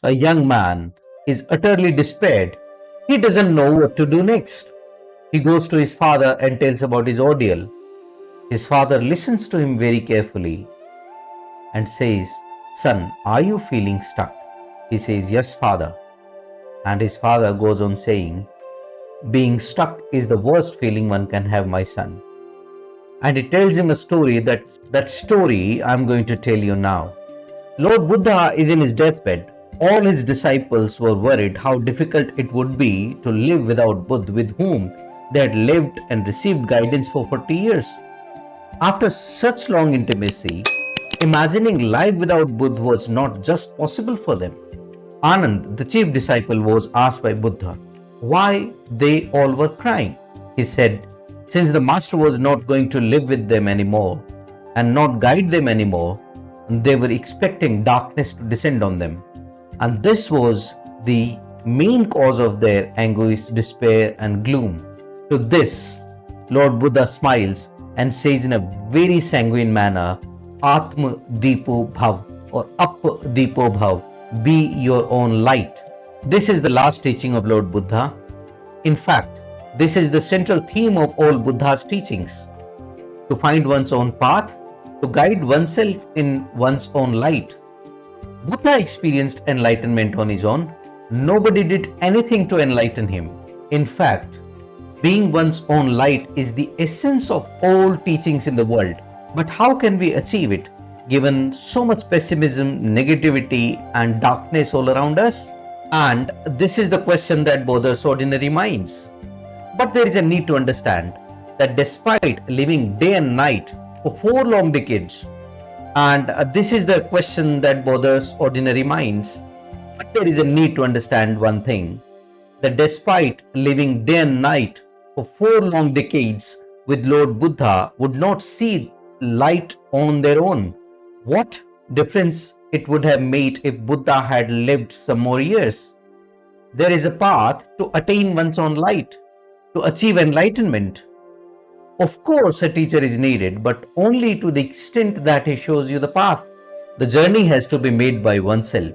A young man is utterly despaired. He doesn't know what to do next. He goes to his father and tells about his ordeal. His father listens to him very carefully and says, "Son, are you feeling stuck?" He says, "Yes, father." And his father goes on saying, "Being stuck is the worst feeling one can have, my son." And he tells him a story that story I'm going to tell you now. Lord Buddha is in his deathbed. All his disciples were worried how difficult it would be to live without Buddha, with whom they had lived and received guidance for 40 years. After such long intimacy, imagining life without Buddha was not just possible for them. Anand, the chief disciple, was asked by Buddha why they all were crying. He said, since the master was not going to live with them anymore and not guide them anymore, they were expecting darkness to descend on them. And this was the main cause of their anguish, despair, and gloom. To this, Lord Buddha smiles and says in a very sanguine manner, Appo Deepo Bhava, or Appo Deepo Bhava, be your own light. This is the last teaching of Lord Buddha. In fact, this is the central theme of all Buddha's teachings. To find one's own path, to guide oneself in one's own light. Buddha experienced enlightenment on his own. Nobody did anything to enlighten him. In fact, being one's own light is the essence of all teachings in the world. But how can we achieve it, given so much pessimism, negativity, and darkness all around us? And this is the question that bothers ordinary minds. But there is a need to understand that despite living day and night for 4 long decades, and this is the question that bothers ordinary minds, but there is a need to understand one thing, that despite living day and night for 4 long decades with Lord Buddha, would not see light on their own. What difference it would have made if Buddha had lived some more years? There is a path to attain one's own light, to achieve enlightenment. Of course, a teacher is needed, but only to the extent that he shows you the path. The journey has to be made by oneself.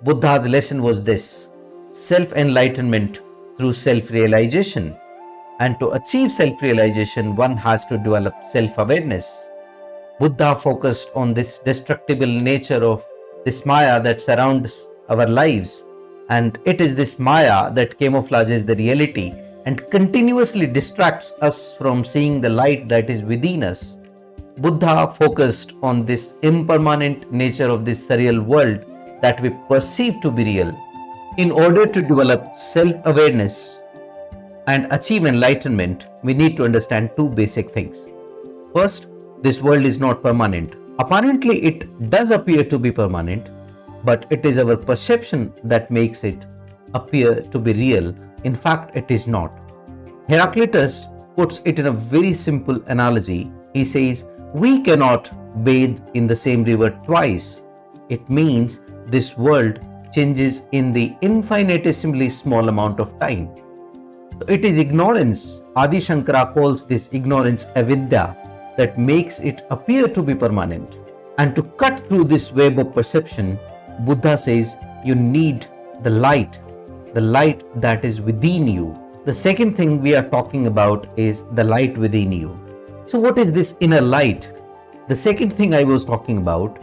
Buddha's lesson was this: self-enlightenment through self-realization. And to achieve self-realization, one has to develop self-awareness. Buddha focused on this destructible nature of this Maya that surrounds our lives. And it is this Maya that camouflages the reality and continuously distracts us from seeing the light that is within us. Buddha focused on this impermanent nature of this surreal world that we perceive to be real. In order to develop self-awareness and achieve enlightenment, we need to understand 2 basic things. First, this world is not permanent. Apparently, it does appear to be permanent, but it is our perception that makes it appear to be real. In fact, it is not. Heraclitus puts it in a very simple analogy. He says, we cannot bathe in the same river twice. It means this world changes in the infinitesimally small amount of time. It is ignorance. Adi Shankara calls this ignorance avidya that makes it appear to be permanent. And to cut through this web of perception, Buddha says you need the light that is within you. The second thing we are talking about is the light within you. So what is this inner light? The second thing I was talking about,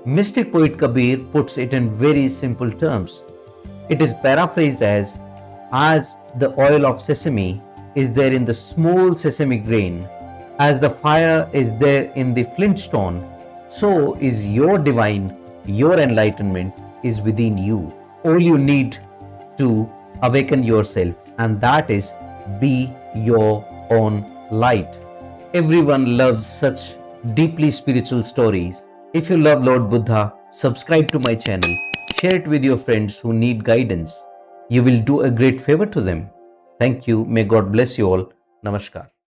mystic poet Kabir puts it in very simple terms. It is paraphrased as the oil of sesame is there in the small sesame grain, as the fire is there in the flintstone, so is your divine, your enlightenment is within you. All you need to awaken yourself, and that is be your own light. Everyone loves such deeply spiritual stories. If you love Lord Buddha, subscribe to my channel, share it with your friends who need guidance. You will do a great favor to them. Thank you. May God bless you all. Namaskar.